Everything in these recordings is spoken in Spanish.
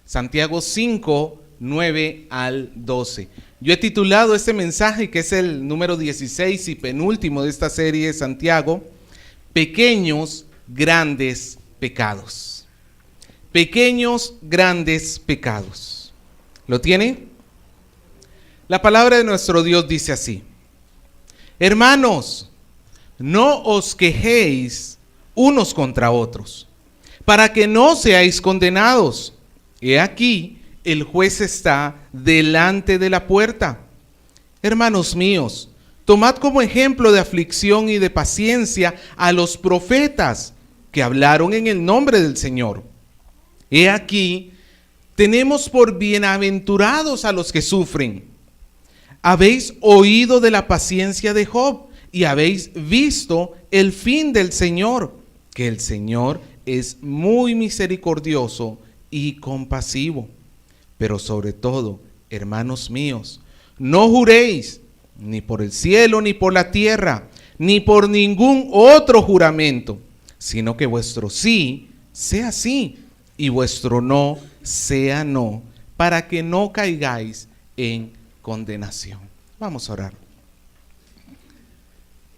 Santiago 5, 9 al 12. Yo he titulado este mensaje, que es el número 16 y penúltimo de esta serie de Santiago, Pequeños, grandes pecados. Pequeños, grandes pecados. ¿Lo tiene? La palabra de nuestro Dios dice así: hermanos, no os quejéis unos contra otros, para que no seáis condenados. He aquí, el juez está delante de la puerta. Hermanos míos, tomad como ejemplo de aflicción y de paciencia a los profetas que hablaron en el nombre del Señor. He aquí, tenemos por bienaventurados a los que sufren. Habéis oído de la paciencia de Job y habéis visto el fin del Señor, que el Señor es muy misericordioso y compasivo. Pero sobre todo, hermanos míos, no juréis ni por el cielo, ni por la tierra, ni por ningún otro juramento, sino que vuestro sí sea sí y vuestro no sea no, para que no caigáis en condenación. Vamos a orar.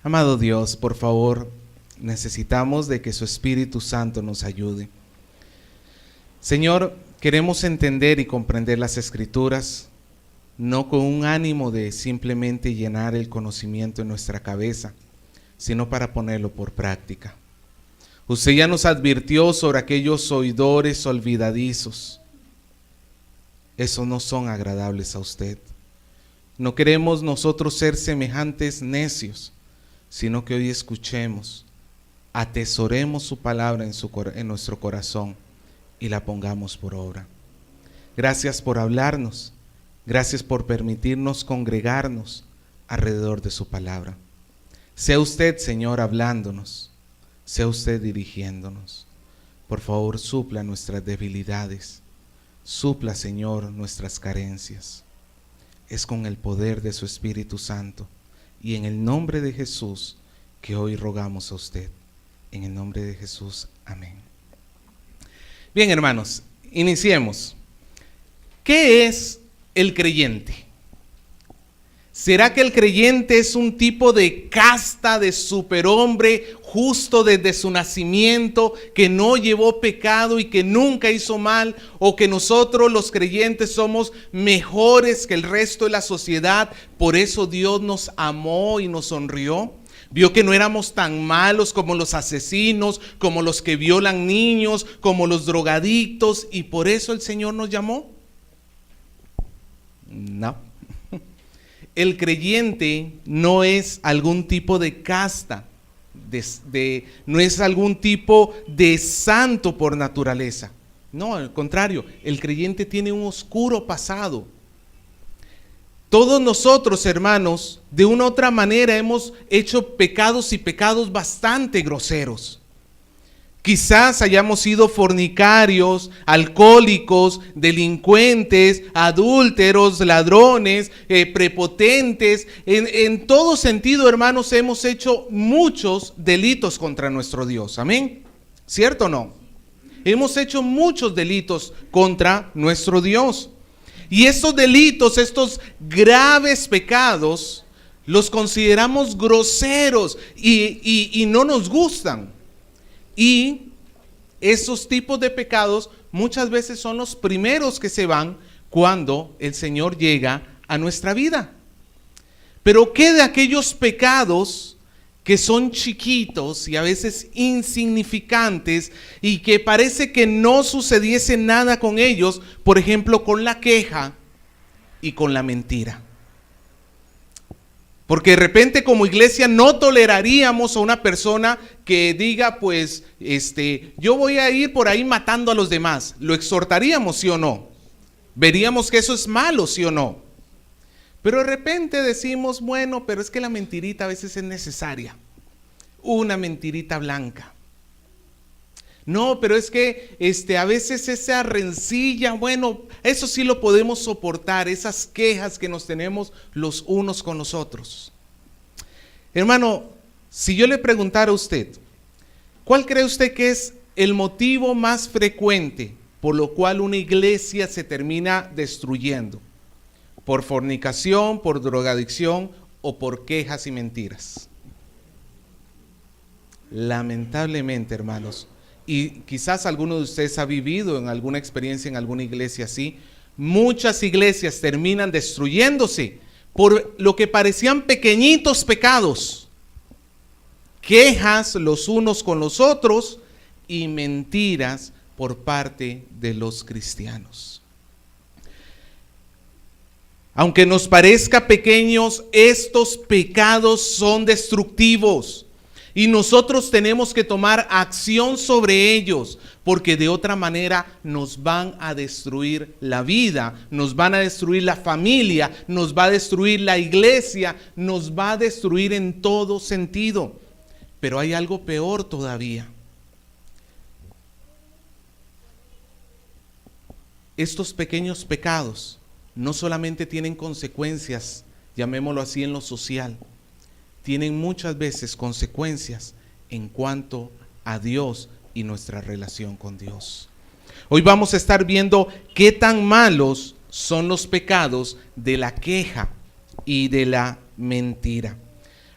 Amado Dios, por favor, necesitamos de que su Espíritu Santo nos ayude. Señor, queremos entender y comprender las Escrituras, no con un ánimo de simplemente llenar el conocimiento en nuestra cabeza, sino para ponerlo por práctica. Usted ya nos advirtió sobre aquellos oidores olvidadizos. Esos no son agradables a usted. No queremos nosotros ser semejantes necios, sino que hoy escuchemos, atesoremos su palabra en nuestro corazón y la pongamos por obra. Gracias por hablarnos, gracias por permitirnos congregarnos alrededor de su palabra. Sea usted, Señor, hablándonos, sea usted dirigiéndonos. Por favor, supla nuestras debilidades, supla, Señor, nuestras carencias. Es con el poder de su Espíritu Santo y en el nombre de Jesús que hoy rogamos a usted. En el nombre de Jesús, amén. Bien, hermanos, iniciemos. ¿Qué es el creyente? ¿Será que el creyente es un tipo de casta de superhombre justo desde su nacimiento, que no llevó pecado y que nunca hizo mal? ¿O que nosotros los creyentes somos mejores que el resto de la sociedad, por eso Dios nos amó y nos sonrió? Vio que no éramos tan malos como los asesinos, como los que violan niños, como los drogadictos, y por eso el Señor nos llamó. No. El creyente no es algún tipo de casta, no es algún tipo de santo por naturaleza. No, al contrario, el creyente tiene un oscuro pasado. Todos nosotros, hermanos, de una u otra manera hemos hecho pecados y pecados bastante groseros. Quizás hayamos sido fornicarios, alcohólicos, delincuentes, adúlteros, ladrones, prepotentes. En todo sentido, hermanos, hemos hecho muchos delitos contra nuestro Dios. ¿Amén? ¿Cierto o no? Hemos hecho muchos delitos contra nuestro Dios. Y estos delitos, estos graves pecados, los consideramos groseros y no nos gustan. Y esos tipos de pecados muchas veces son los primeros que se van cuando el Señor llega a nuestra vida. Pero ¿qué de aquellos pecados que son chiquitos y a veces insignificantes y que parece que no sucediese nada con ellos? Por ejemplo, con la queja y con la mentira. Porque de repente como iglesia no toleraríamos a una persona que diga, pues, yo voy a ir por ahí matando a los demás. ¿Lo exhortaríamos, sí o no? Veríamos que eso es malo, sí o no. Pero de repente decimos, bueno, pero es que la mentirita a veces es necesaria. Una mentirita blanca. No, pero es que a veces esa rencilla, bueno, eso sí lo podemos soportar, esas quejas que nos tenemos los unos con los otros. Hermano, si yo le preguntara a usted, ¿cuál cree usted que es el motivo más frecuente por lo cual una iglesia se termina destruyendo, por fornicación, por drogadicción o por quejas y mentiras. Lamentablemente, hermanos, y quizás alguno de ustedes ha vivido en alguna experiencia en alguna iglesia así, muchas iglesias terminan destruyéndose por lo que parecían pequeñitos pecados, quejas los unos con los otros y mentiras por parte de los cristianos. Aunque nos parezca pequeños, estos pecados son destructivos y nosotros tenemos que tomar acción sobre ellos, porque de otra manera nos van a destruir la vida, nos van a destruir la familia, nos va a destruir la iglesia, nos va a destruir en todo sentido. Pero hay algo peor todavía. Estos pequeños pecados no solamente tienen consecuencias, llamémoslo así, en lo social, tienen muchas veces consecuencias en cuanto a Dios y nuestra relación con Dios. Hoy vamos a estar viendo qué tan malos son los pecados de la queja y de la mentira.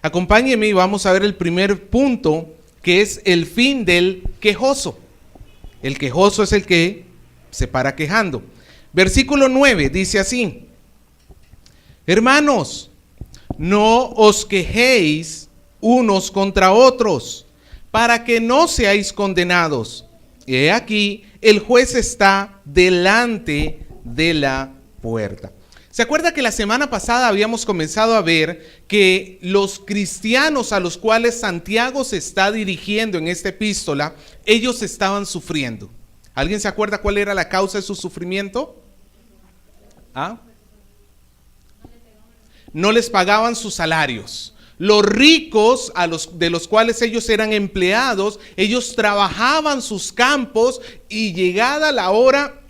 Acompáñenme y vamos a ver el primer punto, que es el fin del quejoso. El quejoso es el que se para quejando. Versículo 9 dice así: hermanos, no os quejéis unos contra otros, para que no seáis condenados. He aquí, el juez está delante de la puerta. ¿Se acuerda que la semana pasada habíamos comenzado a ver que los cristianos a los cuales Santiago se está dirigiendo en esta epístola, ellos estaban sufriendo? ¿Alguien se acuerda cuál era la causa de su sufrimiento? ¿Ah? No les pagaban sus salarios. Los ricos de los cuales ellos eran empleados, ellos trabajaban sus campos y llegada la hora,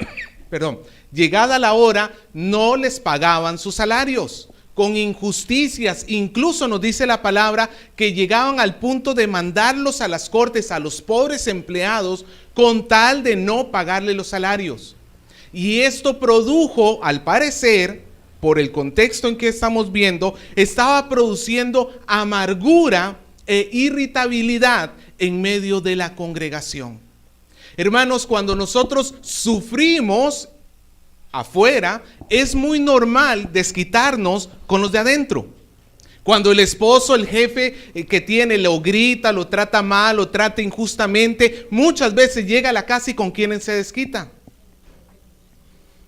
no les pagaban sus salarios, con injusticias. Incluso nos dice la palabra que llegaban al punto de mandarlos a las cortes a los pobres empleados con tal de no pagarle los salarios. Y esto produjo, al parecer, por el contexto en que estamos viendo, estaba produciendo amargura e irritabilidad en medio de la congregación. Hermanos, cuando nosotros sufrimos afuera, es muy normal desquitarnos con los de adentro. Cuando el esposo, el jefe que tiene, lo grita, lo trata mal, lo trata injustamente, muchas veces llega a la casa y ¿con quién se desquita?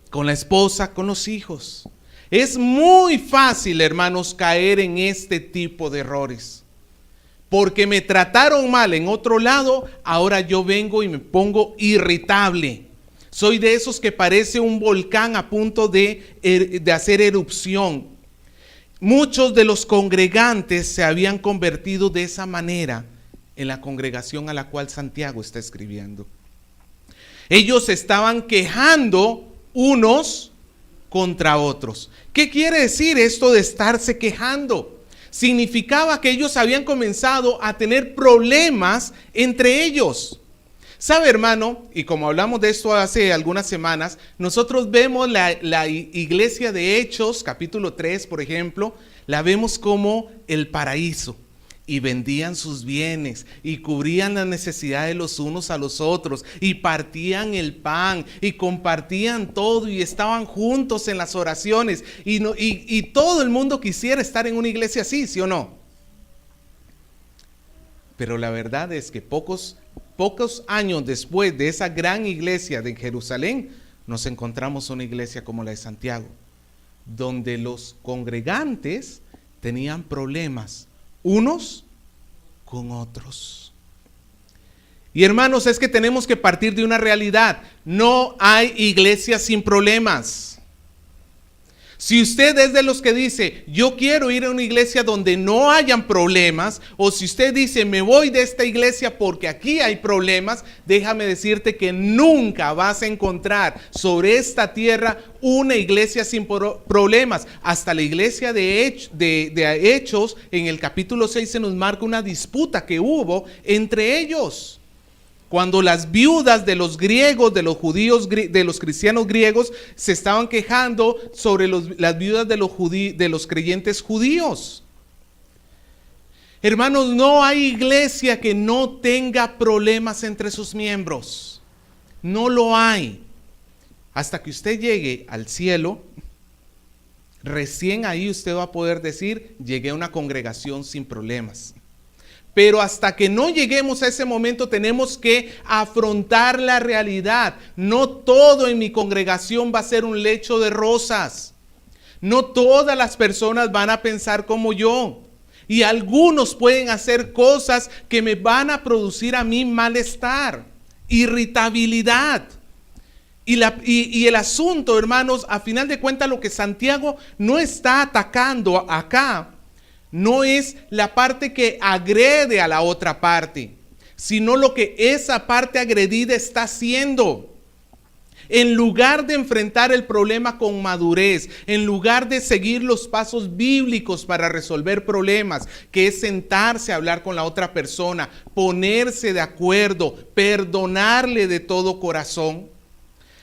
Con la esposa, con los hijos. Es muy fácil, hermanos, caer en este tipo de errores. Porque me trataron mal en otro lado, ahora yo vengo y me pongo irritable. Soy de esos que parece un volcán a punto de hacer erupción. Muchos de los congregantes se habían convertido de esa manera en la congregación a la cual Santiago está escribiendo. Ellos estaban quejando unos contra otros. ¿Qué quiere decir esto de estarse quejando? Significaba que ellos habían comenzado a tener problemas entre ellos. ¿Sabe, hermano? Y como hablamos de esto hace algunas semanas, nosotros vemos la iglesia de Hechos, capítulo 3, por ejemplo, la vemos como el paraíso. Y vendían sus bienes y cubrían las necesidades los unos a los otros y partían el pan y compartían todo y estaban juntos en las oraciones y todo el mundo quisiera estar en una iglesia así, ¿sí o no? Pero la verdad es que pocos años después de esa gran iglesia de Jerusalén, nos encontramos una iglesia como la de Santiago, donde los congregantes tenían problemas unos con otros. Y hermanos, es que tenemos que partir de una realidad. No hay iglesia sin problemas. Si usted es de los que dice, yo quiero ir a una iglesia donde no hayan problemas, o si usted dice, me voy de esta iglesia porque aquí hay problemas, déjame decirte que nunca vas a encontrar sobre esta tierra una iglesia sin problemas. Hasta la iglesia de Hechos, en el capítulo 6 se nos marca una disputa que hubo entre ellos. Cuando las viudas de los griegos, de los judíos, de los cristianos griegos, se estaban quejando sobre las viudas de los creyentes judíos. Hermanos, no hay iglesia que no tenga problemas entre sus miembros. No lo hay. Hasta que usted llegue al cielo, recién ahí usted va a poder decir, llegué a una congregación sin problemas. Pero hasta que no lleguemos a ese momento tenemos que afrontar la realidad. No todo en mi congregación va a ser un lecho de rosas. No todas las personas van a pensar como yo. Y algunos pueden hacer cosas que me van a producir a mí malestar, irritabilidad. Y el asunto, hermanos, a final de cuentas lo que Santiago no está atacando acá, no es la parte que agrede a la otra parte, sino lo que esa parte agredida está haciendo. En lugar de enfrentar el problema con madurez, en lugar de seguir los pasos bíblicos para resolver problemas, que es sentarse a hablar con la otra persona, ponerse de acuerdo, perdonarle de todo corazón,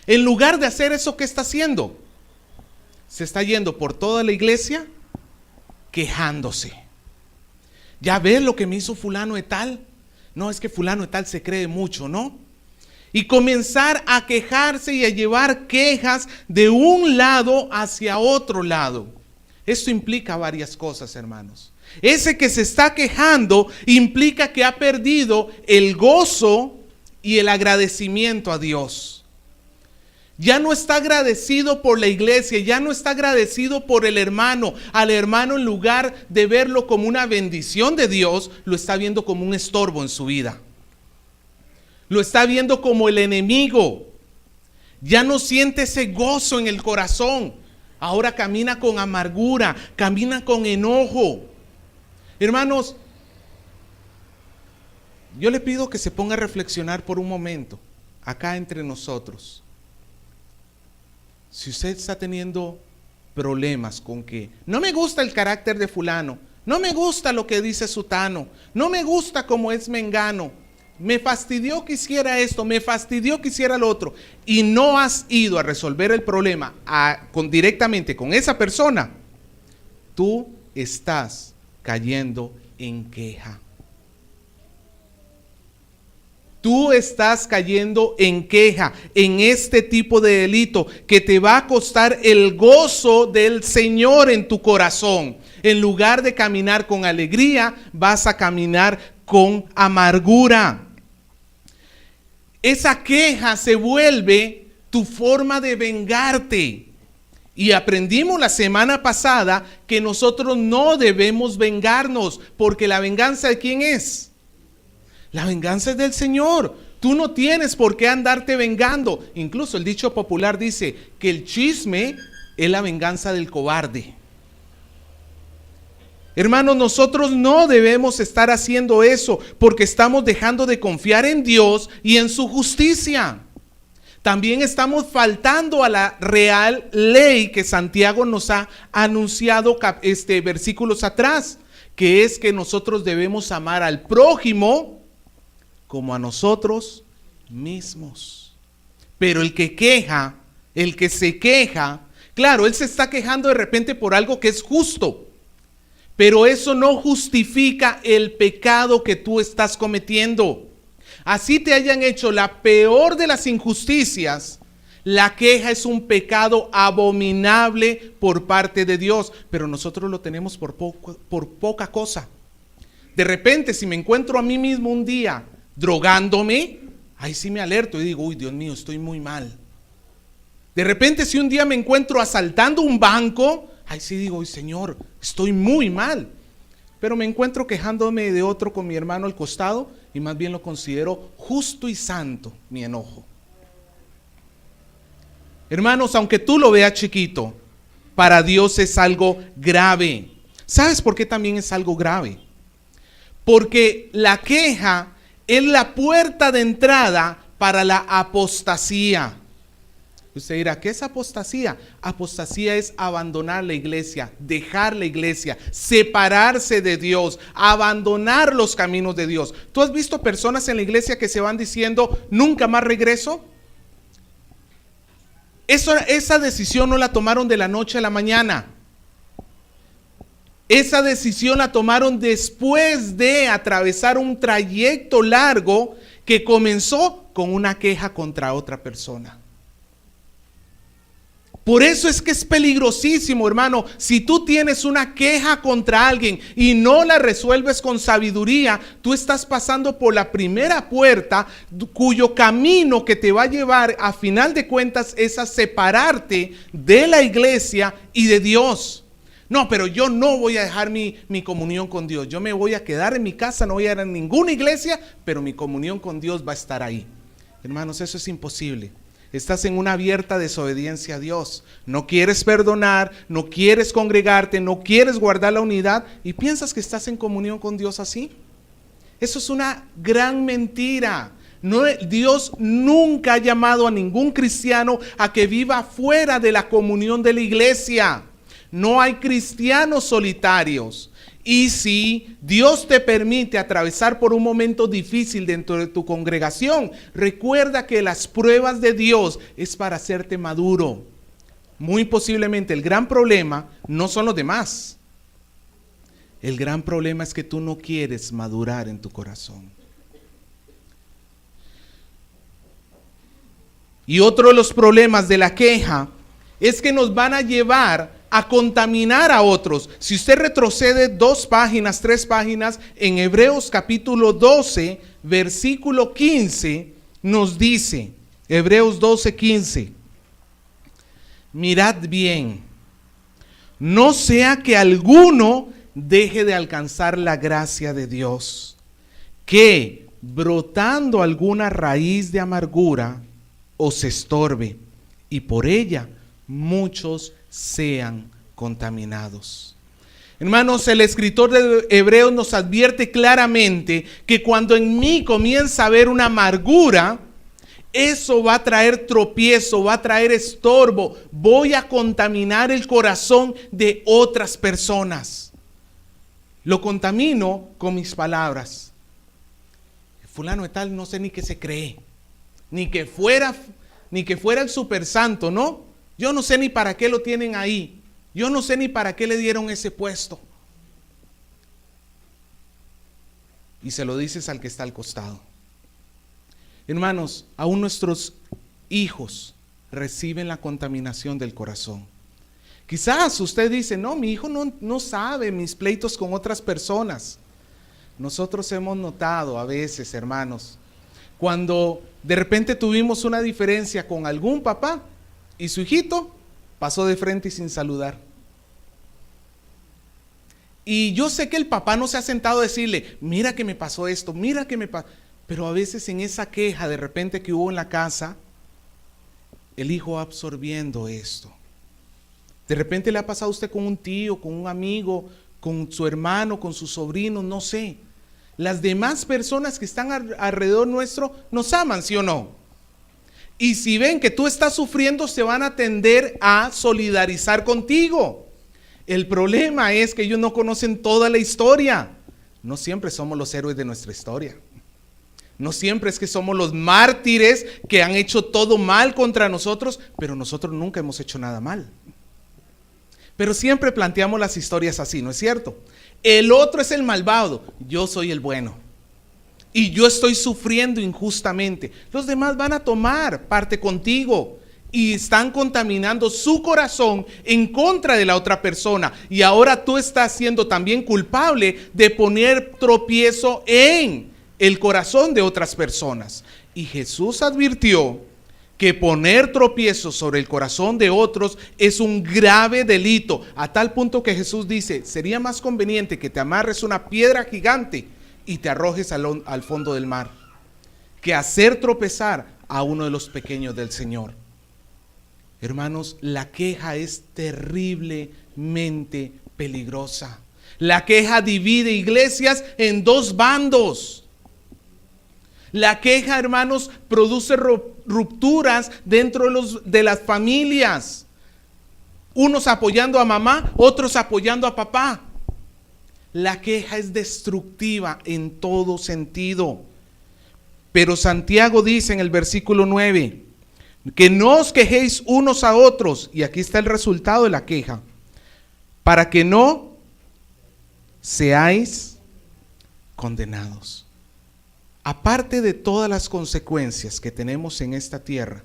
en lugar de hacer eso, ¿qué está haciendo? Se está yendo por toda la iglesia quejándose. ¿Ya ves lo que me hizo fulano de tal? No, es que fulano de tal se cree mucho, ¿no? Y comenzar a quejarse y a llevar quejas de un lado hacia otro lado. Esto implica varias cosas, hermanos. Ese que se está quejando implica que ha perdido el gozo y el agradecimiento a Dios. Ya no está agradecido por la iglesia, ya no está agradecido por el hermano. Al hermano, en lugar de verlo como una bendición de Dios, lo está viendo como un estorbo en su vida. Lo está viendo como el enemigo. Ya no siente ese gozo en el corazón. Ahora camina con amargura, camina con enojo. Hermanos, yo le pido que se ponga a reflexionar por un momento, acá entre nosotros. Si usted está teniendo problemas con que no me gusta el carácter de fulano, no me gusta lo que dice sutano, no me gusta cómo es mengano, me fastidió que hiciera esto, me fastidió que hiciera lo otro, y no has ido a resolver el problema directamente con esa persona, tú estás cayendo en queja. Tú estás cayendo en queja, en este tipo de delito que te va a costar el gozo del Señor en tu corazón. En lugar de caminar con alegría, vas a caminar con amargura. Esa queja se vuelve tu forma de vengarte. Y aprendimos la semana pasada que nosotros no debemos vengarnos, porque la venganza ¿de quién es? La venganza es del Señor. Tú no tienes por qué andarte vengando. Incluso el dicho popular dice que el chisme es la venganza del cobarde. Hermanos, nosotros no debemos estar haciendo eso porque estamos dejando de confiar en Dios y en su justicia. También estamos faltando a la real ley que Santiago nos ha anunciado versículos atrás, que es que nosotros debemos amar al prójimo como a nosotros mismos. Pero el que queja, el que se queja, claro, él se está quejando de repente por algo que es justo, pero eso no justifica el pecado que tú estás cometiendo. Así te hayan hecho la peor de las injusticias, la queja es un pecado abominable por parte de Dios, pero nosotros lo tenemos por poca cosa. De repente, si me encuentro a mí mismo un día drogándome, ahí sí me alerto y digo, uy, Dios mío, estoy muy mal. De repente, si un día me encuentro asaltando un banco, ahí sí digo, uy, Señor, estoy muy mal. Pero me encuentro quejándome de otro con mi hermano al costado y más bien lo considero justo y santo mi enojo. Hermanos, aunque tú lo veas chiquito, para Dios es algo grave. ¿Sabes por qué también es algo grave? Porque la queja es la puerta de entrada para la apostasía. Usted dirá, ¿qué es apostasía? Apostasía es abandonar la iglesia, dejar la iglesia, separarse de Dios, abandonar los caminos de Dios. ¿Tú has visto personas en la iglesia que se van diciendo, nunca más regreso? Esa decisión no la tomaron de la noche a la mañana. Esa decisión la tomaron después de atravesar un trayecto largo que comenzó con una queja contra otra persona. Por eso es que es peligrosísimo, hermano. Si tú tienes una queja contra alguien y no la resuelves con sabiduría, tú estás pasando por la primera puerta cuyo camino que te va a llevar a final de cuentas es a separarte de la iglesia y de Dios. No, pero yo no voy a dejar mi comunión con Dios. Yo me voy a quedar en mi casa, no voy a ir a ninguna iglesia, pero mi comunión con Dios va a estar ahí. Hermanos, eso es imposible. Estás en una abierta desobediencia a Dios. No quieres perdonar, no quieres congregarte, no quieres guardar la unidad y piensas que estás en comunión con Dios así. Eso es una gran mentira. No, Dios nunca ha llamado a ningún cristiano a que viva fuera de la comunión de la iglesia. No hay cristianos solitarios. Y si Dios te permite atravesar por un momento difícil dentro de tu congregación, recuerda que las pruebas de Dios es para hacerte maduro. Muy posiblemente el gran problema no son los demás. El gran problema es que tú no quieres madurar en tu corazón. Y otro de los problemas de la queja es que nos van a llevar a contaminar a otros. Si usted retrocede 2 páginas, 3 páginas, en Hebreos capítulo 12, versículo 15, nos dice, Hebreos 12, 15, mirad bien, no sea que alguno deje de alcanzar la gracia de Dios, que brotando alguna raíz de amargura os estorbe, y por ella muchos sean contaminados. Hermanos, el escritor de Hebreos nos advierte claramente que cuando en mí comienza a haber una amargura, eso va a traer tropiezo, va a traer estorbo, voy a contaminar el corazón de otras personas. Lo contamino con mis palabras. Fulano de tal no sé ni qué se cree, ni que fuera el super santo, ¿no? Yo no sé ni para qué lo tienen ahí. Yo no sé ni para qué le dieron ese puesto. Y se lo dices al que está al costado. Hermanos, aún nuestros hijos reciben la contaminación del corazón. Quizás usted dice, no, mi hijo no sabe mis pleitos con otras personas. Nosotros hemos notado a veces, hermanos, cuando de repente tuvimos una diferencia con algún papá, y su hijito pasó de frente y sin saludar. Y yo sé que el papá no se ha sentado a decirle, mira que me pasó esto, mira que me pasó. Pero a veces en esa queja de repente que hubo en la casa, el hijo va absorbiendo esto. De repente le ha pasado a usted con un tío, con un amigo, con su hermano, con su sobrino, no sé. Las demás personas que están alrededor nuestro nos aman, ¿sí o no? Y si ven que tú estás sufriendo, se van a tender a solidarizar contigo. El problema es que ellos no conocen toda la historia. No siempre somos los héroes de nuestra historia. No siempre es que somos los mártires que han hecho todo mal contra nosotros, pero nosotros nunca hemos hecho nada mal. Pero siempre planteamos las historias así, ¿no es cierto? El otro es el malvado, yo soy el bueno. Y yo estoy sufriendo injustamente. Los demás van a tomar parte contigo y están contaminando su corazón en contra de la otra persona. Y ahora tú estás siendo también culpable de poner tropiezo en el corazón de otras personas. Y Jesús advirtió que poner tropiezo sobre el corazón de otros es un grave delito, a tal punto que Jesús dice, sería más conveniente que te amarres una piedra gigante y te arrojes al fondo del mar, que hacer tropezar a uno de los pequeños del Señor. Hermanos, la queja es terriblemente peligrosa. La queja divide iglesias en 2 bandos. La queja, hermanos, produce rupturas dentro de las familias. Unos apoyando a mamá, otros apoyando a papá. La queja es destructiva en todo sentido. Pero Santiago dice en el versículo 9, que no os quejéis unos a otros, y aquí está el resultado de la queja, para que no seáis condenados. Aparte de todas las consecuencias que tenemos en esta tierra,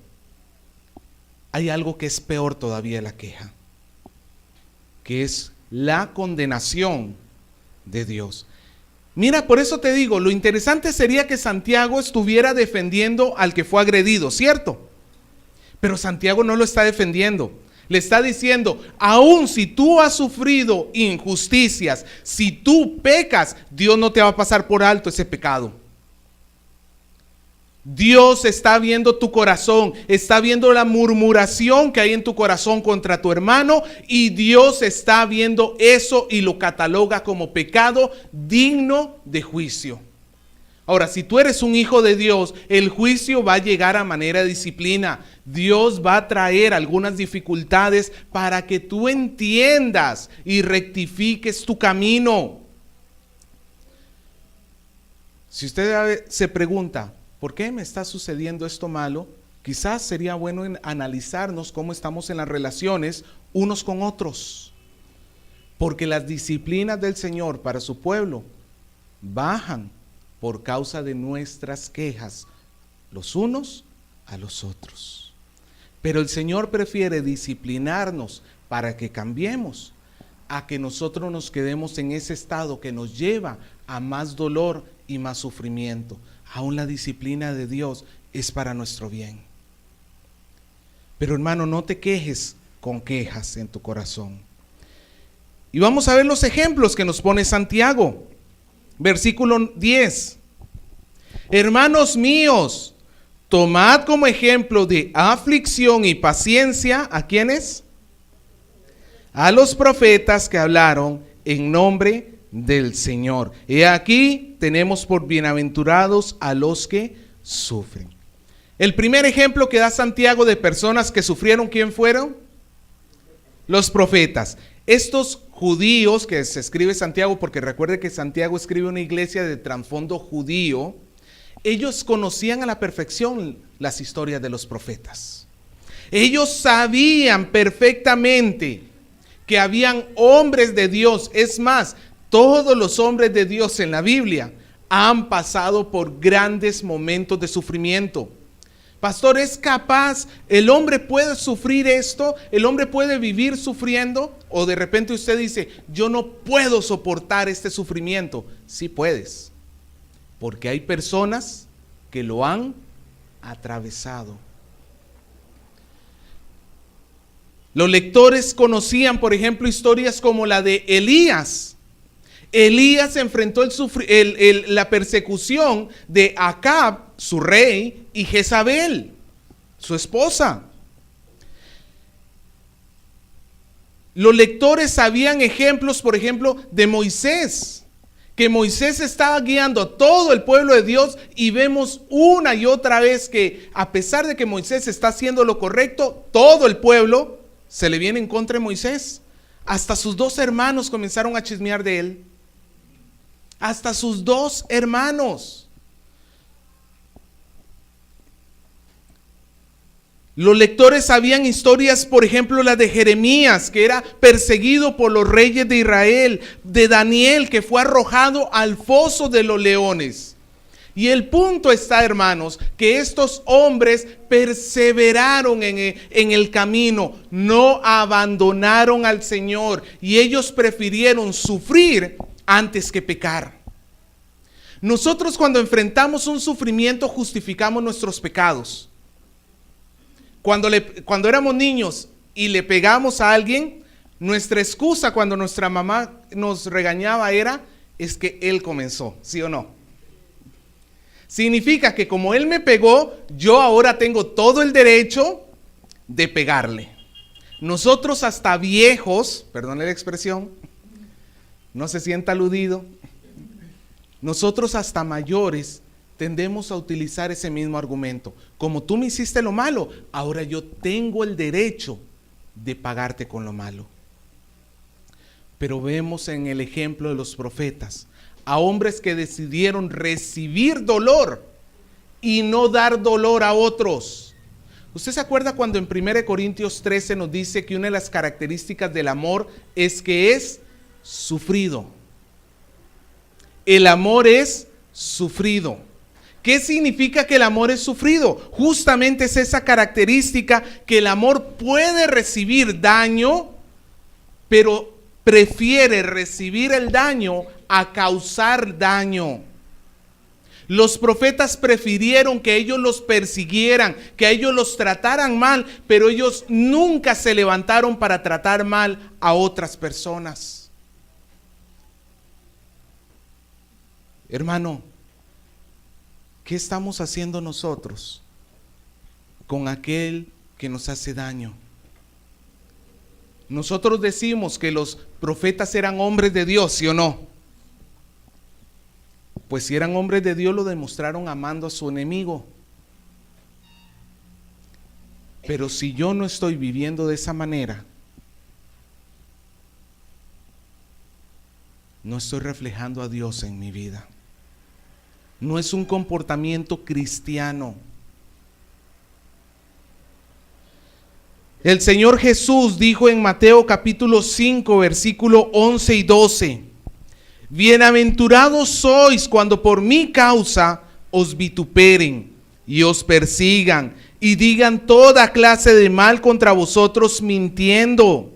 hay algo que es peor todavía de la queja, que es la condenación de Dios. Mira, por eso te digo, lo interesante sería que Santiago estuviera defendiendo al que fue agredido, ¿cierto? Pero Santiago no lo está defendiendo. Le está diciendo, aun si tú has sufrido injusticias, si tú pecas, Dios no te va a pasar por alto ese pecado. Dios está viendo tu corazón, está viendo la murmuración que hay en tu corazón contra tu hermano, y Dios está viendo eso y lo cataloga como pecado digno de juicio. Ahora, si tú eres un hijo de Dios, el juicio va a llegar a manera de disciplina. Dios va a traer algunas dificultades para que tú entiendas y rectifiques tu camino. Si usted se pregunta, ¿por qué me está sucediendo esto malo? Quizás sería bueno analizarnos cómo estamos en las relaciones unos con otros. Porque las disciplinas del Señor para su pueblo bajan por causa de nuestras quejas, los unos a los otros. Pero el Señor prefiere disciplinarnos para que cambiemos, a que nosotros nos quedemos en ese estado que nos lleva a más dolor y más sufrimiento. Aún la disciplina de Dios es para nuestro bien. Pero hermano, no te quejes con quejas en tu corazón. Y vamos a ver los ejemplos que nos pone Santiago. Versículo 10. Hermanos míos, tomad como ejemplo de aflicción y paciencia, ¿a quiénes? A los profetas que hablaron en nombre del Señor. Y aquí tenemos por bienaventurados a los que sufren. El primer ejemplo que da Santiago de personas que sufrieron, ¿quién fueron? Los profetas. Estos judíos, que se escribe Santiago, porque recuerde que Santiago escribe una iglesia de trasfondo judío, ellos conocían a la perfección las historias de los profetas. Ellos sabían perfectamente que habían hombres de Dios. Es más, todos los hombres de Dios en la Biblia han pasado por grandes momentos de sufrimiento. Pastor, ¿es capaz? ¿El hombre puede sufrir esto? ¿El hombre puede vivir sufriendo? O de repente usted dice, yo no puedo soportar este sufrimiento. Sí puedes, porque hay personas que lo han atravesado. Los lectores conocían, por ejemplo, historias como la de Elías. Elías enfrentó la persecución de Acab, su rey, y Jezabel, su esposa. Los lectores sabían ejemplos, por ejemplo, de Moisés, que Moisés estaba guiando a todo el pueblo de Dios, y vemos una y otra vez que a pesar de que Moisés está haciendo lo correcto, todo el pueblo se le viene en contra de Moisés. Hasta sus dos hermanos comenzaron a chismear de él. Hasta sus dos hermanos. Los lectores sabían historias, por ejemplo, la de Jeremías, que era perseguido por los reyes de Israel, de Daniel, que fue arrojado al foso de los leones. Y el punto está, hermanos, que estos hombres perseveraron en el camino, no abandonaron al Señor, y ellos prefirieron sufrir antes que pecar. Nosotros, cuando enfrentamos un sufrimiento, justificamos nuestros pecados. Cuando éramos niños y le pegamos a alguien, nuestra excusa cuando nuestra mamá nos regañaba es que él comenzó, ¿sí o no? Significa que como él me pegó, yo ahora tengo todo el derecho de pegarle. Nosotros hasta viejos, perdone la expresión, no se sienta aludido, nosotros hasta mayores tendemos a utilizar ese mismo argumento. Como tú me hiciste lo malo, ahora yo tengo el derecho de pagarte con lo malo. Pero vemos en el ejemplo de los profetas a hombres que decidieron recibir dolor y no dar dolor a otros. ¿Usted se acuerda cuando en 1 Corintios 13 nos dice que una de las características del amor es que es sufrido? El amor es sufrido. ¿Qué significa que el amor es sufrido? Justamente es esa característica que el amor puede recibir daño, pero prefiere recibir el daño a causar daño. Los profetas prefirieron que ellos los persiguieran, que ellos los trataran mal, pero ellos nunca se levantaron para tratar mal a otras personas. Hermano, ¿qué estamos haciendo nosotros con aquel que nos hace daño? Nosotros decimos que los profetas eran hombres de Dios, ¿sí o no? Pues si eran hombres de Dios, lo demostraron amando a su enemigo. Pero si yo no estoy viviendo de esa manera, no estoy reflejando a Dios en mi vida. No es un comportamiento cristiano. El Señor Jesús dijo en Mateo capítulo 5, versículo 11 y 12: bienaventurados sois cuando por mi causa os vituperen y os persigan y digan toda clase de mal contra vosotros mintiendo.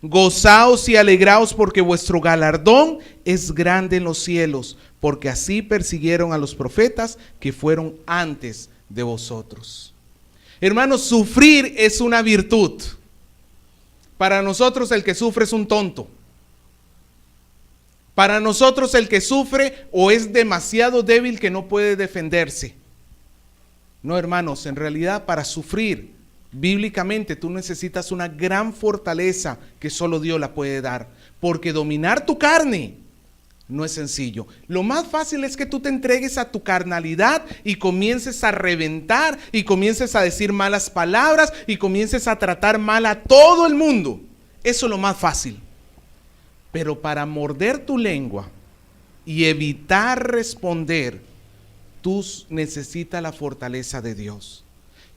Gozaos y alegraos, porque vuestro galardón es grande en los cielos, porque así persiguieron a los profetas que fueron antes de vosotros. Hermanos, sufrir es una virtud. Para nosotros el que sufre es un tonto. Para nosotros el que sufre o es demasiado débil que no puede defenderse. No, hermanos, en realidad para sufrir bíblicamente tú necesitas una gran fortaleza que solo Dios la puede dar, porque dominar tu carne no es sencillo. Lo más fácil es que tú te entregues a tu carnalidad y comiences a reventar y comiences a decir malas palabras y comiences a tratar mal a todo el mundo. Eso es lo más fácil. Pero para morder tu lengua y evitar responder, tú necesitas la fortaleza de Dios.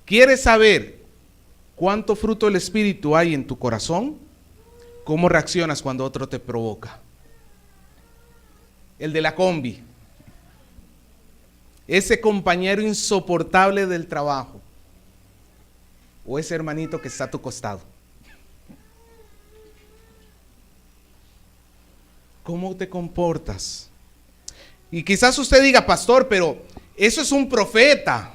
¿Quieres saber cuánto fruto del Espíritu hay en tu corazón? ¿Cómo reaccionas cuando otro te provoca? El de la combi, ese compañero insoportable del trabajo, o ese hermanito que está a tu costado. ¿Cómo te comportas? Y quizás usted diga: pastor, pero eso es un profeta.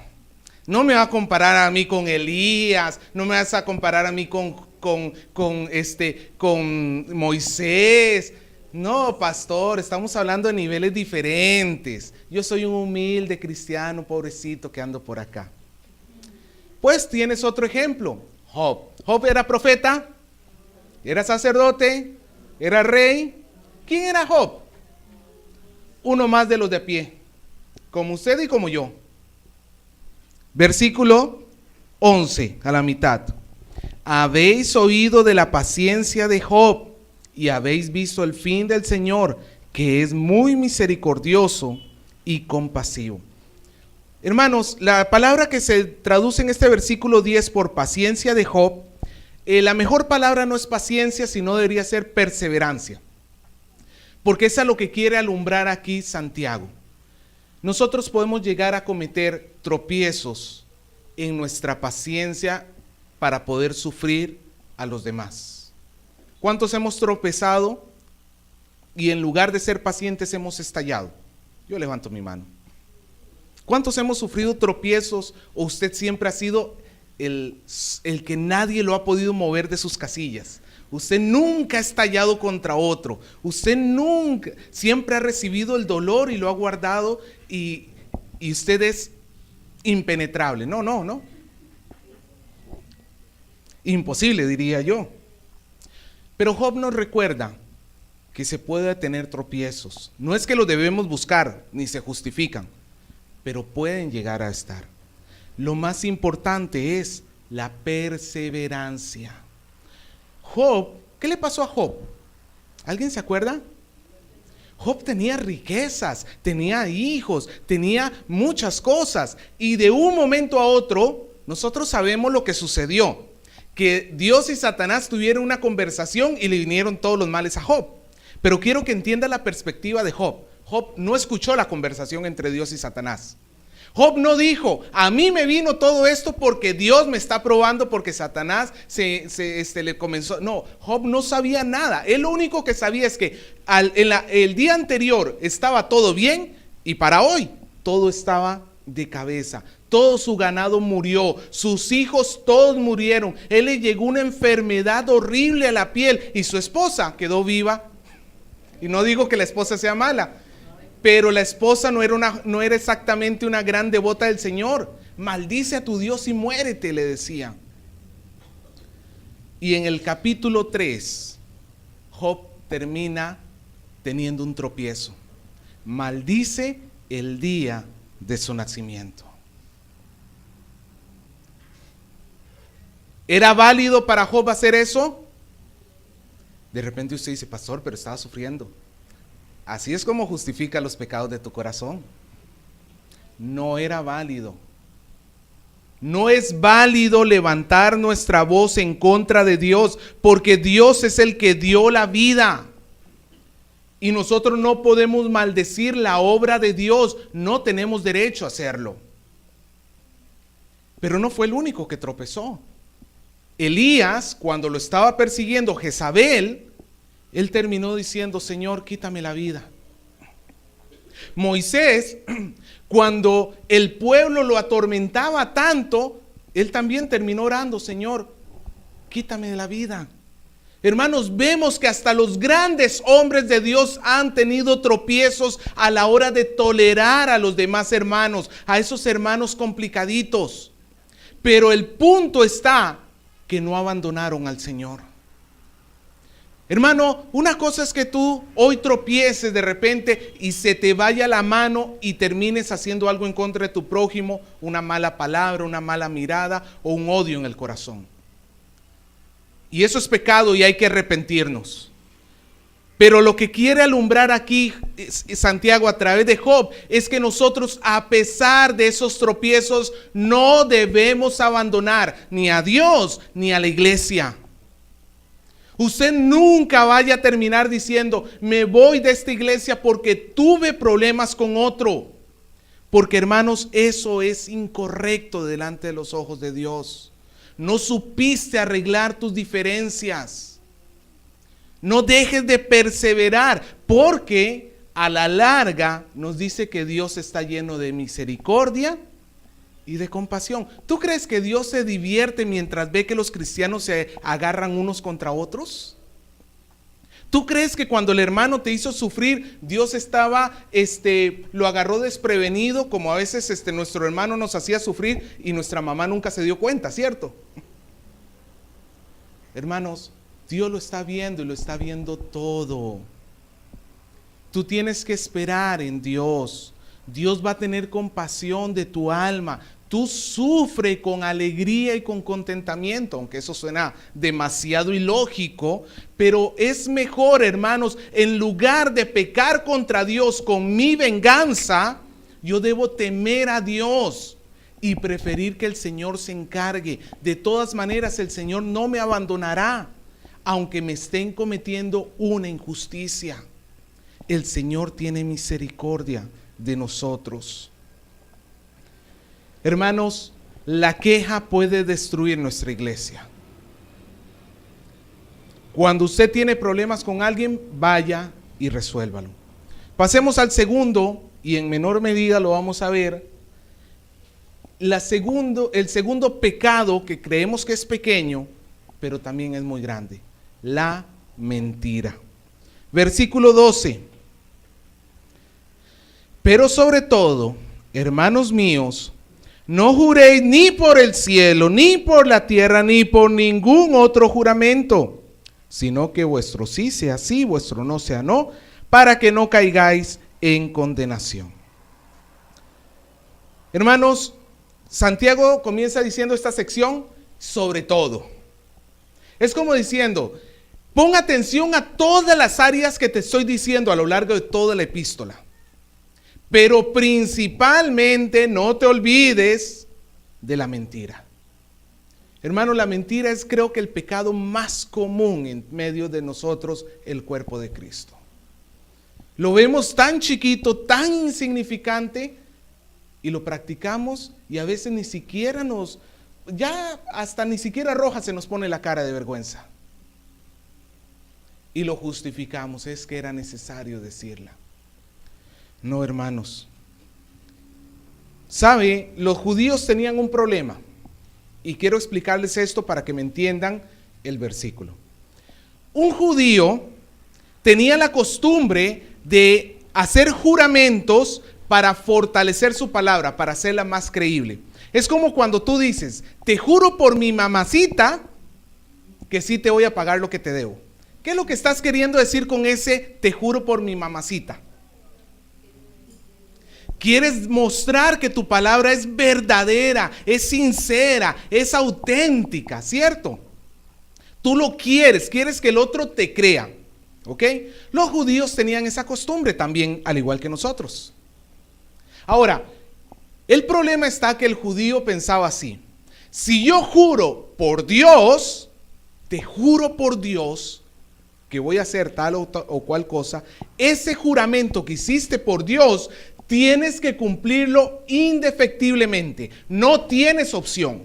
No me va a comparar a mí con Elías, no me vas a comparar a mí con Moisés. No, pastor, estamos hablando de niveles diferentes. Yo soy un humilde cristiano, pobrecito, que ando por acá. Pues tienes otro ejemplo, Job. Job era profeta, era sacerdote, era rey. ¿Quién era Job? Uno más de los de a pie, como usted y como yo. Versículo 11, a la mitad. Habéis oído de la paciencia de Job y habéis visto el fin del Señor, que es muy misericordioso y compasivo. Hermanos, la palabra que se traduce en este versículo 10 por paciencia de Job, la mejor palabra no es paciencia, sino debería ser perseverancia. Porque es a lo que quiere alumbrar aquí Santiago. Nosotros podemos llegar a cometer tropiezos en nuestra paciencia para poder sufrir a los demás. ¿Cuántos hemos tropezado y en lugar de ser pacientes hemos estallado? Yo levanto mi mano. ¿Cuántos hemos sufrido tropiezos o usted siempre ha sido el que nadie lo ha podido mover de sus casillas? Usted nunca ha estallado contra otro. Usted nunca, siempre ha recibido el dolor y lo ha guardado y usted es impenetrable. No. Imposible, diría yo. Pero Job nos recuerda que se puede tener tropiezos. No es que los debemos buscar, ni se justifican, pero pueden llegar a estar. Lo más importante es la perseverancia. Job, ¿qué le pasó a Job? ¿Alguien se acuerda? Job tenía riquezas, tenía hijos, tenía muchas cosas, y de un momento a otro, nosotros sabemos lo que sucedió, que Dios y Satanás tuvieron una conversación y le vinieron todos los males a Job. Pero quiero que entienda la perspectiva de Job. Job no escuchó la conversación entre Dios y Satanás. Job no dijo, a mí me vino todo esto porque Dios me está probando, porque Satanás le comenzó. No, Job no sabía nada. Él lo único que sabía es que el día anterior estaba todo bien y para hoy todo estaba de cabeza. Todo su ganado murió, sus hijos todos murieron. Él le llegó una enfermedad horrible a la piel y su esposa quedó viva. Y no digo que la esposa sea mala, pero la esposa no era exactamente una gran devota del Señor. Maldice a tu Dios y muérete, le decía. Y en el capítulo 3, Job termina teniendo un tropiezo. Maldice el día de su nacimiento. ¿Era válido para Job hacer eso? De repente usted dice, pastor, pero estaba sufriendo. Así es como justifica los pecados de tu corazón. No era válido. No es válido levantar nuestra voz en contra de Dios, porque Dios es el que dio la vida. Y nosotros no podemos maldecir la obra de Dios, no tenemos derecho a hacerlo. Pero no fue el único que tropezó. Elías, cuando lo estaba persiguiendo Jezabel, él terminó diciendo, Señor, quítame la vida. Moisés, cuando el pueblo lo atormentaba tanto, él también terminó orando, Señor, quítame la vida. Hermanos, vemos que hasta los grandes hombres de Dios han tenido tropiezos a la hora de tolerar a los demás hermanos, a esos hermanos complicaditos. Pero el punto está que no abandonaron al Señor. Hermano, una cosa es que tú hoy tropieces de repente y se te vaya la mano y termines haciendo algo en contra de tu prójimo, una mala palabra, una mala mirada o un odio en el corazón. Y eso es pecado y hay que arrepentirnos. Pero lo que quiere alumbrar aquí Santiago a través de Job es que nosotros, a pesar de esos tropiezos, no debemos abandonar ni a Dios ni a la iglesia. Usted nunca vaya a terminar diciendo, me voy de esta iglesia porque tuve problemas con otro. Porque, hermanos, eso es incorrecto delante de los ojos de Dios. No supiste arreglar tus diferencias. No dejes de perseverar, porque a la larga nos dice que Dios está lleno de misericordia y de compasión. ¿Tú crees que Dios se divierte mientras ve que los cristianos se agarran unos contra otros? ¿Tú crees que cuando el hermano te hizo sufrir, Dios lo agarró desprevenido, como a veces nuestro hermano nos hacía sufrir y nuestra mamá nunca se dio cuenta, ¿cierto? Hermanos, Dios lo está viendo y lo está viendo todo. Tú tienes que esperar en Dios. Dios va a tener compasión de tu alma. Tú sufre con alegría y con contentamiento, aunque eso suena demasiado ilógico, pero es mejor, hermanos, en lugar de pecar contra Dios con mi venganza, yo debo temer a Dios y preferir que el Señor se encargue. De todas maneras, el Señor no me abandonará, aunque me estén cometiendo una injusticia. El Señor tiene misericordia de nosotros. Hermanos, la queja puede destruir nuestra iglesia. Cuando usted tiene problemas con alguien, vaya y resuélvalo. Pasemos al segundo, y en menor medida lo vamos a ver. El segundo pecado que creemos que es pequeño, pero también es muy grande: la mentira. Versículo 12. Pero sobre todo, hermanos míos, no juréis ni por el cielo, ni por la tierra, ni por ningún otro juramento, sino que vuestro sí sea sí, vuestro no sea no, para que no caigáis en condenación. Hermanos, Santiago comienza diciendo esta sección, sobre todo. Es como diciendo, pon atención a todas las áreas que te estoy diciendo a lo largo de toda la epístola. Pero principalmente no te olvides de la mentira. Hermano, la mentira es, creo que, el pecado más común en medio de nosotros, el cuerpo de Cristo. Lo vemos tan chiquito, tan insignificante, y lo practicamos, y a veces ni siquiera hasta ni siquiera roja se nos pone la cara de vergüenza. Y lo justificamos, es que era necesario decirla. No, hermanos. ¿Sabe? Los judíos tenían un problema. Y quiero explicarles esto para que me entiendan el versículo. Un judío tenía la costumbre de hacer juramentos para fortalecer su palabra, para hacerla más creíble. Es como cuando tú dices, te juro por mi mamacita que sí te voy a pagar lo que te debo. ¿Qué es lo que estás queriendo decir con ese te juro por mi mamacita? Quieres mostrar que tu palabra es verdadera, es sincera, es auténtica, ¿cierto? Tú lo quieres que el otro te crea, ¿ok? Los judíos tenían esa costumbre también, al igual que nosotros. Ahora, el problema está que el judío pensaba así: si yo juro por Dios, te juro por Dios que voy a hacer tal o cual cosa, ese juramento que hiciste por Dios, tienes que cumplirlo indefectiblemente. No tienes opción.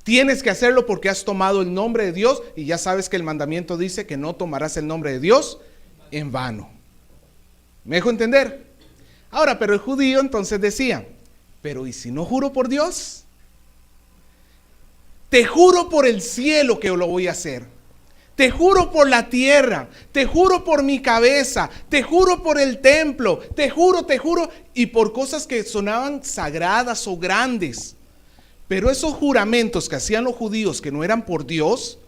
Tienes que hacerlo porque has tomado el nombre de Dios, y ya sabes que el mandamiento dice que no tomarás el nombre de Dios en vano. ¿Me dejo entender? Ahora, pero el judío entonces decía, pero ¿y si no juro por Dios? Te juro por el cielo que lo voy a hacer. Te juro por la tierra, te juro por mi cabeza, te juro por el templo, te juro, y por cosas que sonaban sagradas o grandes. Pero esos juramentos que hacían los judíos que no eran por Dios,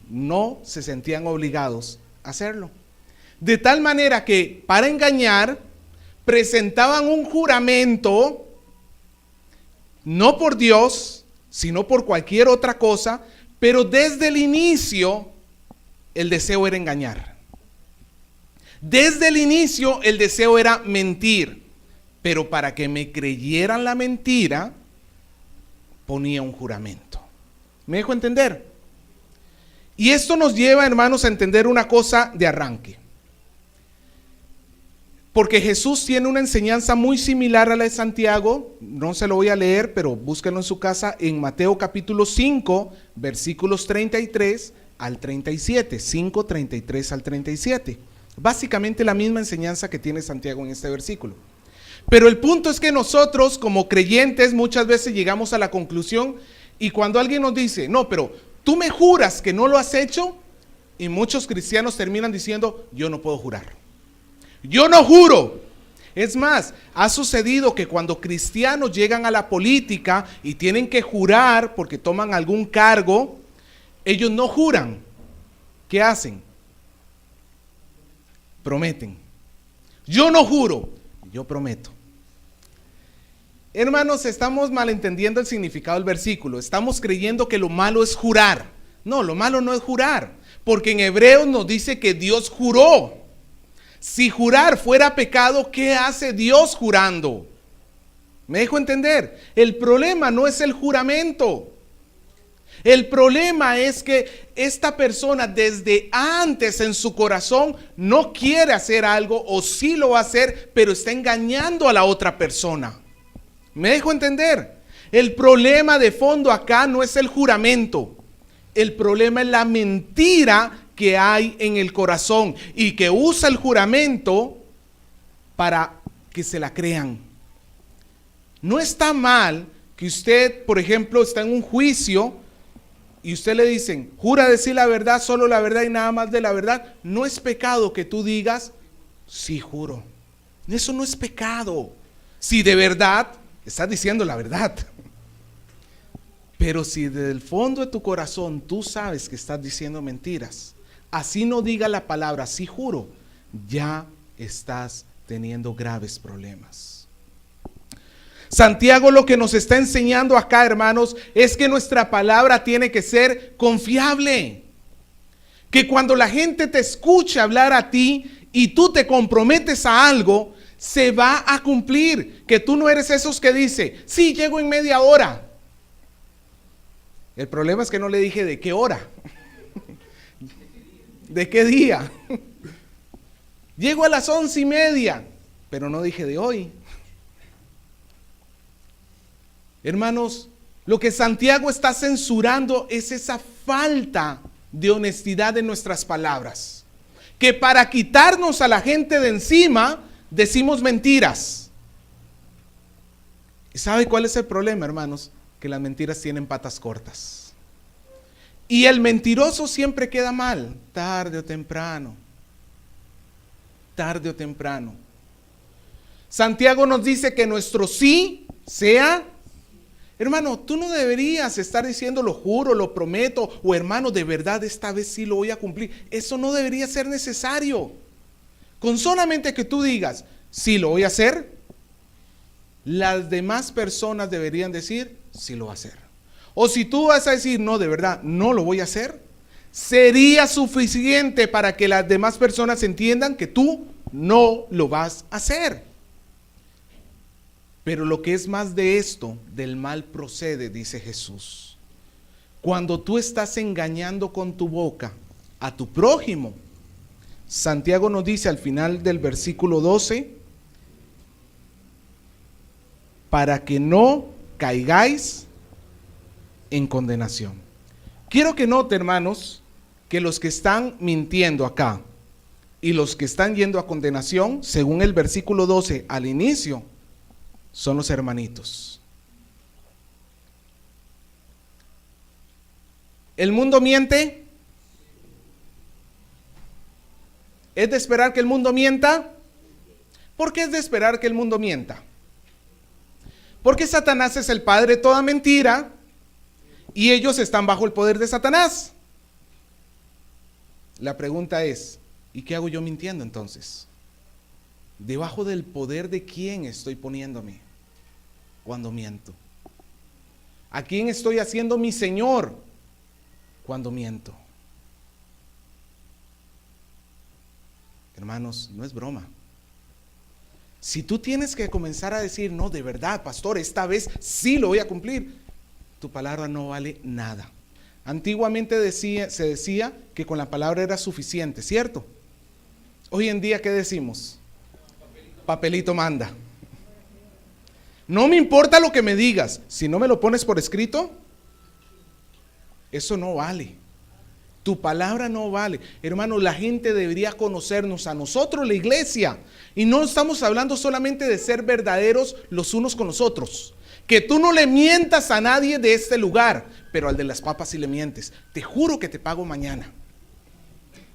no se sentían obligados a hacerlo. De tal manera que para engañar, presentaban un juramento, no por Dios, sino por cualquier otra cosa, pero desde el inicio el deseo era engañar. Desde el inicio el deseo era mentir, pero para que me creyeran la mentira, ponía un juramento. ¿Me dejo entender? Y esto nos lleva, hermanos, a entender una cosa de arranque. Porque Jesús tiene una enseñanza muy similar a la de Santiago. No se lo voy a leer, pero búsquenlo en su casa, en Mateo capítulo 5, versículos 33 al 37, 5, 33 al 37. Básicamente la misma enseñanza que tiene Santiago en este versículo. Pero el punto es que nosotros como creyentes muchas veces llegamos a la conclusión, y cuando alguien nos dice, no, pero tú me juras que no lo has hecho, y muchos cristianos terminan diciendo, yo no puedo jurar. Yo no juro. Es más, ha sucedido que cuando cristianos llegan a la política y tienen que jurar porque toman algún cargo, ellos no juran. ¿Qué hacen? Prometen. Yo no juro, yo prometo. Hermanos, estamos malentendiendo el significado del versículo. Estamos creyendo que lo malo es jurar. No, lo malo no es jurar, porque en Hebreos nos dice que Dios juró. Si jurar fuera pecado, ¿qué hace Dios jurando? ¿Me dejo entender? El problema no es el juramento. El problema es que esta persona desde antes en su corazón no quiere hacer algo, o sí lo va a hacer, pero está engañando a la otra persona. ¿Me dejo entender? El problema de fondo acá no es el juramento. El problema es la mentira que hay en el corazón y que usa el juramento para que se la crean. No está mal que usted, por ejemplo, está en un juicio y usted le dicen, jura decir la verdad, solo la verdad y nada más de la verdad. No es pecado que tú digas, sí juro. Eso no es pecado. Si de verdad estás diciendo la verdad. Pero si desde el fondo de tu corazón tú sabes que estás diciendo mentiras, así no diga la palabra, sí juro, ya estás teniendo graves problemas. Santiago lo que nos está enseñando acá, hermanos, es que nuestra palabra tiene que ser confiable. Que cuando la gente te escucha hablar a ti y tú te comprometes a algo, se va a cumplir. Que tú no eres esos que dice, sí, llego en media hora. El problema es que no le dije de qué hora, de qué día. Llego a las 11:30, pero no dije de hoy. Hermanos, lo que Santiago está censurando es esa falta de honestidad en nuestras palabras. Que para quitarnos a la gente de encima, decimos mentiras. ¿Y sabe cuál es el problema, hermanos? Que las mentiras tienen patas cortas. Y el mentiroso siempre queda mal, tarde o temprano. Tarde o temprano. Santiago nos dice que nuestro sí sea... Hermano, tú no deberías estar diciendo lo juro, lo prometo, o hermano, de verdad esta vez sí lo voy a cumplir. Eso no debería ser necesario. Con solamente que tú digas, sí lo voy a hacer, las demás personas deberían decir, sí lo va a hacer. O si tú vas a decir, no, de verdad, no lo voy a hacer, sería suficiente para que las demás personas entiendan que tú no lo vas a hacer. Pero lo que es más de esto, del mal procede, dice Jesús. Cuando tú estás engañando con tu boca a tu prójimo, Santiago nos dice al final del versículo 12, para que no caigáis en condenación. Quiero que note, hermanos, que los que están mintiendo acá y los que están yendo a condenación, según el versículo 12 al inicio, son los hermanitos. ¿El mundo miente? ¿Es de esperar que el mundo mienta? ¿Por qué es de esperar que el mundo mienta? Porque Satanás es el padre de toda mentira y ellos están bajo el poder de Satanás. La pregunta es, ¿y qué hago yo mintiendo entonces? ¿Debajo del poder de quién estoy poniéndome cuando miento? ¿A quién estoy haciendo mi Señor cuando miento? Hermanos, no es broma. Si tú tienes que comenzar a decir, no, de verdad, pastor, esta vez sí lo voy a cumplir, tu palabra no vale nada. Antiguamente se decía que con la palabra era suficiente, ¿cierto? Hoy en día, ¿qué decimos? Papelito manda. No me importa lo que me digas, si no me lo pones por escrito, eso no vale. Tu palabra no vale. Hermano, la gente debería conocernos a nosotros, la iglesia. Y no estamos hablando solamente de ser verdaderos los unos con los otros. Que tú no le mientas a nadie de este lugar, pero al de las papas sí le mientes. Te juro que te pago mañana.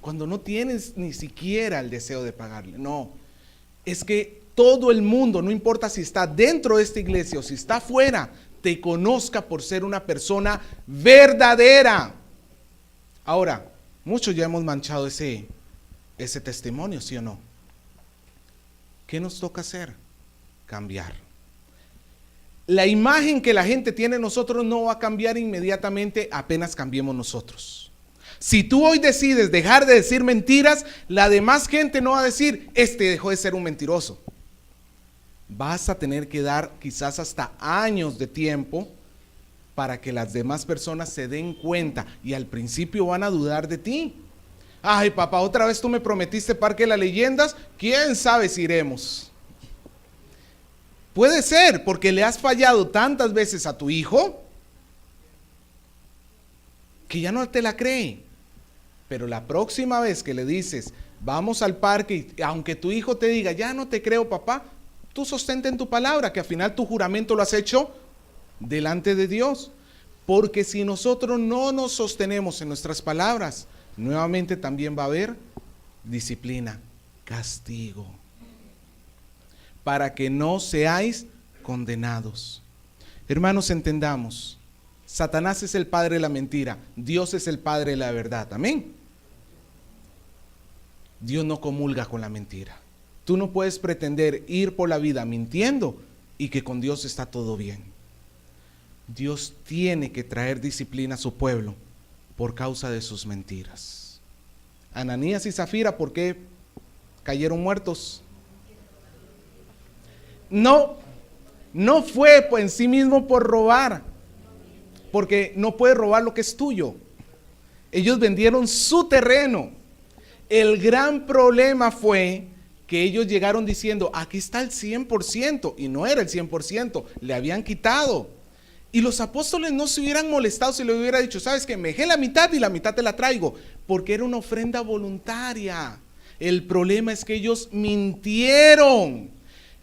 Cuando no tienes ni siquiera el deseo de pagarle. No, es que todo el mundo, no importa si está dentro de esta iglesia o si está afuera, te conozca por ser una persona verdadera. Ahora, muchos ya hemos manchado ese testimonio, ¿sí o no? ¿Qué nos toca hacer? Cambiar. La imagen que la gente tiene de nosotros no va a cambiar inmediatamente apenas cambiemos nosotros. Si tú hoy decides dejar de decir mentiras, la demás gente no va a decir, este dejó de ser un mentiroso. Vas a tener que dar quizás hasta años de tiempo para que las demás personas se den cuenta y al principio van a dudar de ti. Ay, papá, otra vez tú me prometiste Parque de las Leyendas, quién sabe si iremos. Puede ser porque le has fallado tantas veces a tu hijo que ya no te la cree. Pero la próxima vez que le dices, vamos al parque, y aunque tu hijo te diga, ya no te creo, papá, tú sostente en tu palabra, que al final tu juramento lo has hecho delante de Dios. Porque si nosotros no nos sostenemos en nuestras palabras, nuevamente también va a haber disciplina, castigo, para que no seáis condenados. Hermanos, entendamos, Satanás es el padre de la mentira, Dios es el padre de la verdad, amén. Dios no comulga con la mentira. Tú no puedes pretender ir por la vida mintiendo y que con Dios está todo bien. Dios tiene que traer disciplina a su pueblo por causa de sus mentiras. Ananías y Zafira, ¿por qué cayeron muertos? No fue en sí mismo por robar, porque no puedes robar lo que es tuyo. Ellos vendieron su terreno. El gran problema fue que ellos llegaron diciendo, aquí está el 100%, y no era el 100%, le habían quitado. Y los apóstoles no se hubieran molestado si le hubiera dicho, sabes que me dejé la mitad y la mitad te la traigo, porque era una ofrenda voluntaria. El problema es que ellos mintieron.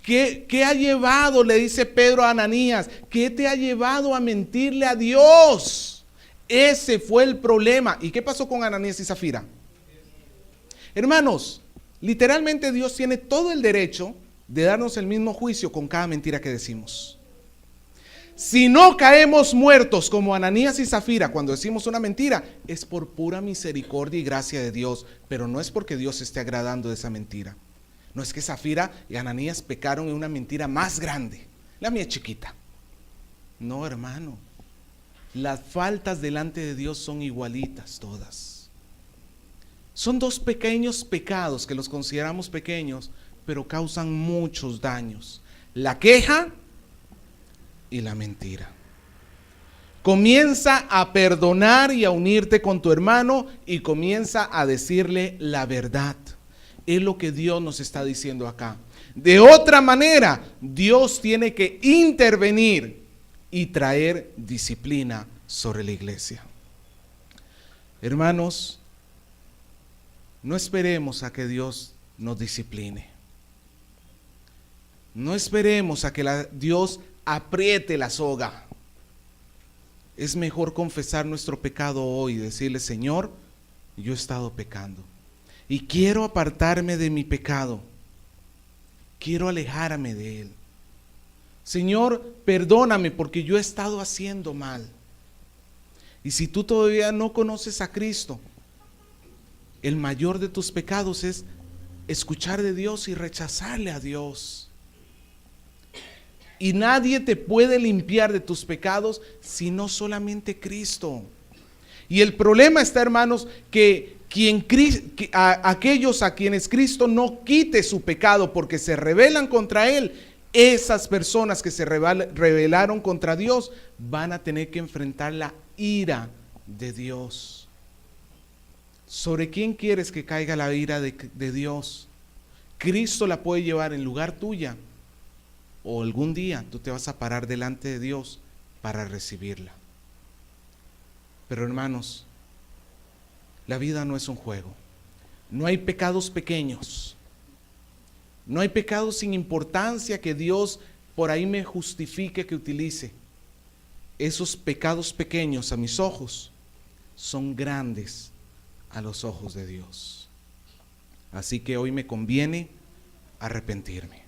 ¿Qué ha llevado? Le dice Pedro a Ananías, ¿qué te ha llevado a mentirle a Dios? Ese fue el problema. ¿Y qué pasó con Ananías y Zafira? Hermanos, literalmente Dios tiene todo el derecho de darnos el mismo juicio con cada mentira que decimos. Si no caemos muertos como Ananías y Zafira cuando decimos una mentira, es por pura misericordia y gracia de Dios, pero no es porque Dios esté agradando de esa mentira. No es que Zafira y Ananías pecaron en una mentira más grande. La mía es chiquita. No, hermano. Las faltas delante de Dios son igualitas todas. Son dos pequeños pecados que los consideramos pequeños, pero causan muchos daños. La queja y la mentira. Comienza a perdonar y a unirte con tu hermano y comienza a decirle la verdad. Es lo que Dios nos está diciendo acá. De otra manera, Dios tiene que intervenir y traer disciplina sobre la iglesia. Hermanos, no esperemos a que Dios nos discipline. No esperemos a que Dios apriete la soga. Es mejor confesar nuestro pecado hoy y decirle, Señor, yo he estado pecando y quiero apartarme de mi pecado. Quiero alejarme de él. Señor, perdóname porque yo he estado haciendo mal. Y si tú todavía no conoces a Cristo, el mayor de tus pecados es escuchar de Dios y rechazarle a Dios. Y nadie te puede limpiar de tus pecados sino solamente Cristo. Y el problema está, hermanos, que aquellos a quienes Cristo no quite su pecado porque se rebelan contra Él, esas personas que se rebelaron contra Dios van a tener que enfrentar la ira de Dios. ¿Sobre quién quieres que caiga la ira de Dios? Cristo la puede llevar en lugar tuya, o algún día tú te vas a parar delante de Dios para recibirla. Pero hermanos, la vida no es un juego. No hay pecados pequeños. No hay pecados sin importancia que Dios por ahí me justifique que utilice. Esos pecados pequeños a mis ojos son grandes a los ojos de Dios. Así que hoy me conviene arrepentirme.